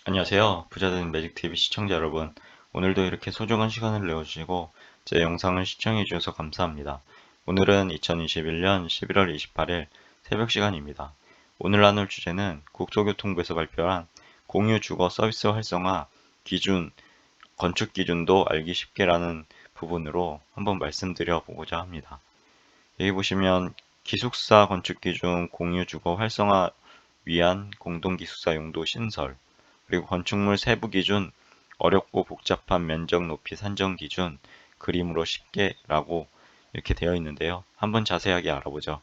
안녕하세요. 부자된 매직TV 시청자 여러분. 오늘도 이렇게 소중한 시간을 내어주시고 제 영상을 시청해 주셔서 감사합니다. 오늘은 2021년 11월 28일 새벽 시간입니다. 오늘 나눌 주제는 국토교통부에서 발표한 공유 주거 서비스 활성화 기준, 건축 기준도 알기 쉽게라는 부분으로 한번 말씀드려 보고자 합니다. 여기 보시면 기숙사 건축 기준 공유 주거 활성화 위한 공동기숙사 용도 신설, 그리고 건축물 세부 기준, 어렵고 복잡한 면적 높이 산정 기준, 그림으로 쉽게라고 이렇게 되어 있는데요. 한번 자세하게 알아보죠.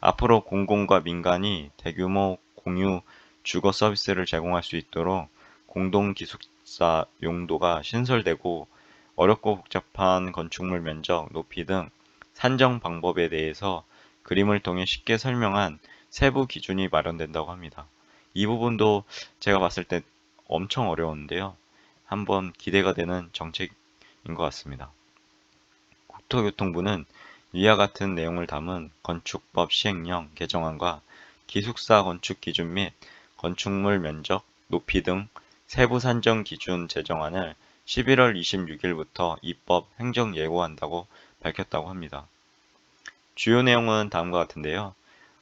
앞으로 공공과 민간이 대규모 공유 주거 서비스를 제공할 수 있도록 공동기숙사 용도가 신설되고 어렵고 복잡한 건축물 면적, 높이 등 산정 방법에 대해서 그림을 통해 쉽게 설명한 세부 기준이 마련된다고 합니다. 이 부분도 제가 봤을 때 엄청 어려웠는데요. 한번 기대가 되는 정책인 것 같습니다. 국토교통부는 위와 같은 내용을 담은 건축법 시행령 개정안과 기숙사 건축 기준 및 건축물 면적, 높이 등 세부 산정 기준 제정안을 11월 26일부터 입법 행정 예고한다고 밝혔다고 합니다. 주요 내용은 다음과 같은데요.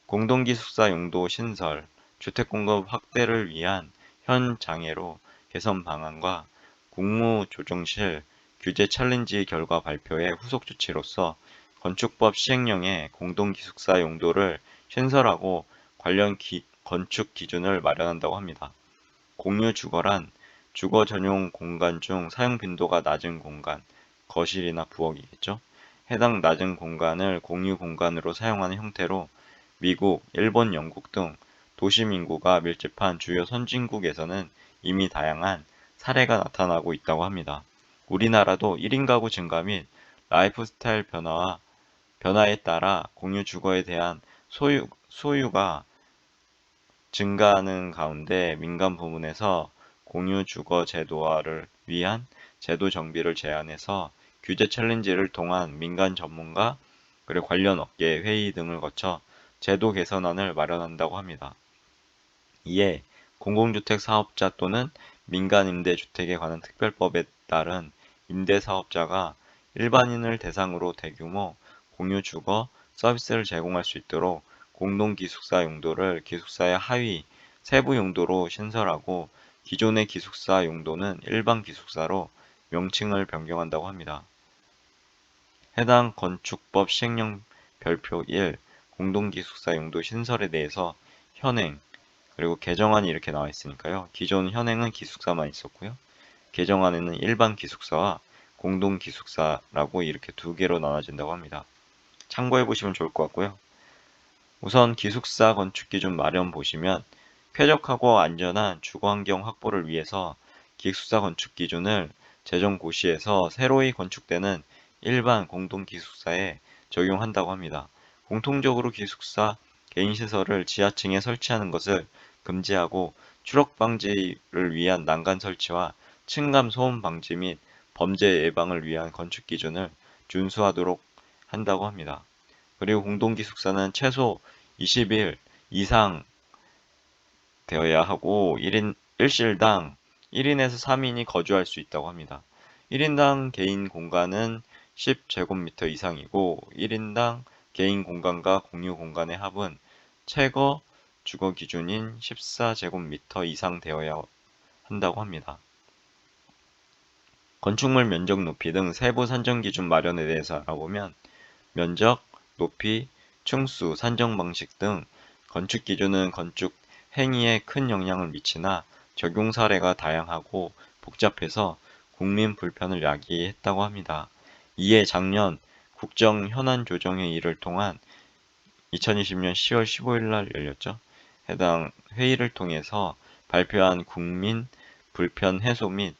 공동기숙사 용도 신설, 주택공급 확대를 위한 현 장애로 개선 방안과 국무조정실 규제 챌린지 결과 발표의 후속 조치로서 건축법 시행령에 공동기숙사 용도를 신설하고 관련 건축 기준을 마련한다고 합니다. 공유 주거란 주거 전용 공간 중 사용 빈도가 낮은 공간, 거실이나 부엌이겠죠. 해당 낮은 공간을 공유 공간으로 사용하는 형태로 미국, 일본, 영국 등 도심 인구가 밀집한 주요 선진국에서는 이미 다양한 사례가 나타나고 있다고 합니다. 우리나라도 1인 가구 증가 및 라이프 스타일 변화에 따라 공유 주거에 대한 소유가 증가하는 가운데 민간 부문에서 공유 주거 제도화를 위한 제도 정비를 제안해서 규제 챌린지를 통한 민간 전문가 그리고 관련 업계 회의 등을 거쳐 제도 개선안을 마련한다고 합니다. 이에 공공주택 사업자 또는 민간 임대주택에 관한 특별법에 따른 임대사업자가 일반인을 대상으로 대규모 공유주거 서비스를 제공할 수 있도록 공동기숙사 용도를 기숙사의 하위 세부 용도로 신설하고 기존의 기숙사 용도는 일반 기숙사로 명칭을 변경한다고 합니다. 해당 건축법 시행령 별표 1 공동기숙사 용도 신설에 대해서 현행 그리고 개정안이 이렇게 나와 있으니까요. 기존 현행은 기숙사만 있었고요. 개정안에는 일반 기숙사와 공동 기숙사라고 이렇게 두 개로 나눠진다고 합니다. 참고해 보시면 좋을 것 같고요. 우선 기숙사 건축 기준 마련 보시면 쾌적하고 안전한 주거 환경 확보를 위해서 기숙사 건축 기준을 재정 고시에서 새로이 건축되는 일반 공동 기숙사에 적용한다고 합니다. 공통적으로 기숙사 개인 시설을 지하층에 설치하는 것을 금지하고 추락 방지를 위한 난간 설치와 층간 소음 방지 및 범죄 예방을 위한 건축 기준을 준수하도록 한다고 합니다. 그리고 공동기숙사는 최소 20일 이상 되어야 하고 1인 1실당 1인에서 3인이 거주할 수 있다고 합니다. 1인당 개인 공간은 10제곱미터 이상이고 1인당 개인 공간과 공유 공간의 합은 최고 주거 기준인 14제곱미터 이상 되어야 한다고 합니다. 건축물 면적 높이 등 세부 산정 기준 마련에 대해서 알아보면 면적, 높이, 층수, 산정 방식 등 건축 기준은 건축 행위에 큰 영향을 미치나 적용 사례가 다양하고 복잡해서 국민 불편을 야기했다고 합니다. 이에 작년 국정 현안 조정회의를 통한 2020년 10월 15일 날 열렸죠. 해당 회의를 통해서 발표한 국민 불편 해소 및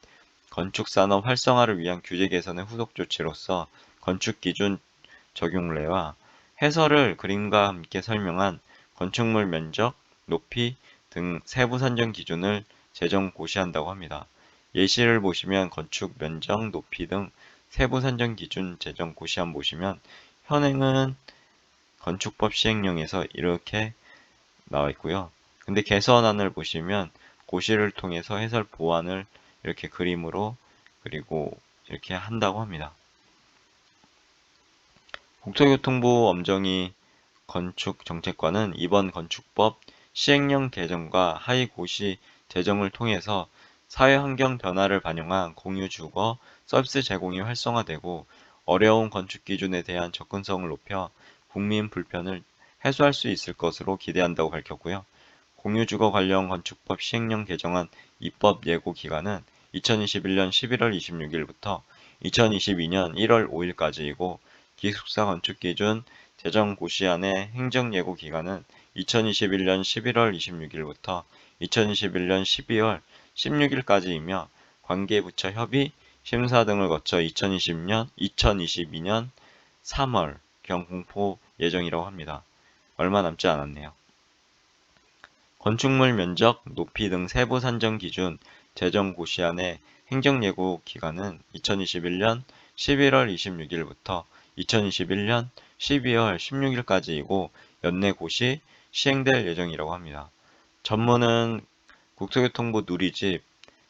건축산업 활성화를 위한 규제 개선의 후속 조치로서 건축 기준 적용례와 해설을 그림과 함께 설명한 건축물 면적, 높이 등 세부 산정 기준을 재정 고시한다고 합니다. 예시를 보시면 건축 면적, 높이 등 세부 산정 기준 재정 고시안 보시면 현행은 건축법 시행령에서 이렇게 나와 있고요. 근데 개선안을 보시면 고시를 통해서 해설 보완을 이렇게 그림으로 그리고 이렇게 한다고 합니다. 국토교통부 엄정위 건축정책관은 이번 건축법 시행령 개정과 하위고시 제정을 통해서 사회환경 변화를 반영한 공유주거 서비스 제공이 활성화되고 어려운 건축 기준에 대한 접근성을 높여 국민 불편을 해소할 수 있을 것으로 기대한다고 밝혔고요. 공유주거 관련 건축법 시행령 개정안 입법 예고 기간은 2021년 11월 26일부터 2022년 1월 5일까지이고 기숙사 건축기준 제정 고시안의 행정예고 기간은 2021년 11월 26일부터 2021년 12월 16일까지이며 관계부처 협의, 심사 등을 거쳐 2022년 3월경 공포 예정이라고 합니다. 얼마 남지 않았네요. 건축물 면적, 높이 등 세부 산정 기준 제정 고시안의 행정예고 기간은 2021년 11월 26일부터 2021년 12월 16일까지이고 연내 고시 시행될 예정이라고 합니다. 전문은 국토교통부 누리집,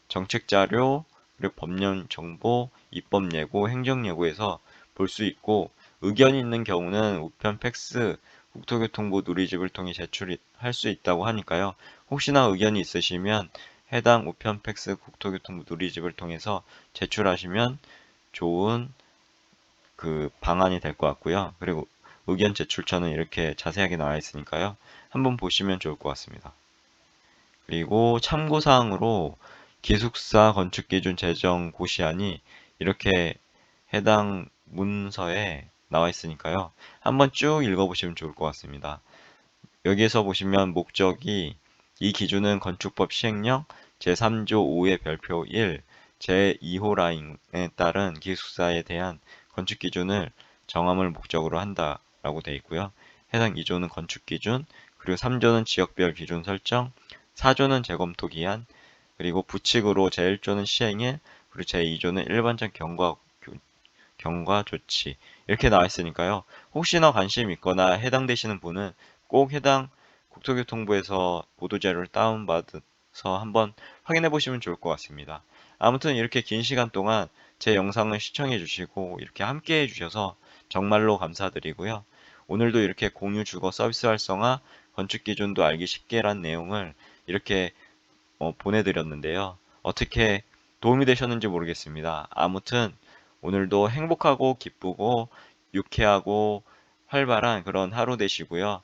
정책자료, 그리고 법령 정보, 입법예고, 행정예고에서 볼 수 있고 의견이 있는 경우는 우편 팩스, 국토교통부 누리집을 통해 제출할 수 있다고 하니까요. 혹시나 의견이 있으시면 해당 우편 팩스 국토교통부 누리집을 통해서 제출하시면 좋은 그 방안이 될 것 같고요. 그리고 의견 제출처는 이렇게 자세하게 나와 있으니까요. 한번 보시면 좋을 것 같습니다. 그리고 참고사항으로 기숙사 건축기준 제정 고시안이 이렇게 해당 문서에 나와 있으니까요. 한번 쭉 읽어보시면 좋을 것 같습니다. 여기에서 보시면 목적이 이 기준은 건축법 시행령 제3조 5의 별표 1, 제2호 라인에 따른 기숙사에 대한 건축 기준을 정함을 목적으로 한다라고 되어 있고요. 해당 2조는 건축 기준, 그리고 3조는 지역별 기준 설정, 4조는 재검토 기한, 그리고 부칙으로 제1조는 시행일, 그리고 제2조는 일반적 경과 조치 이렇게 나와 있으니까요. 혹시나 관심 있거나 해당되시는 분은 꼭 해당 국토교통부에서 보도자료를 다운받아서 한번 확인해 보시면 좋을 것 같습니다. 아무튼 이렇게 긴 시간 동안 제 영상을 시청해 주시고 이렇게 함께 해 주셔서 정말로 감사드리고요. 오늘도 이렇게 공유 주거 서비스 활성화, 건축 기준도 알기 쉽게란 내용을 이렇게 보내드렸는데요. 어떻게 도움이 되셨는지 모르겠습니다. 아무튼 오늘도 행복하고 기쁘고 유쾌하고 활발한 그런 하루 되시고요.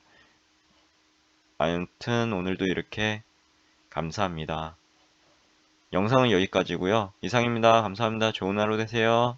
아무튼 오늘도 이렇게 감사합니다. 영상은 여기까지고요. 이상입니다. 감사합니다. 좋은 하루 되세요.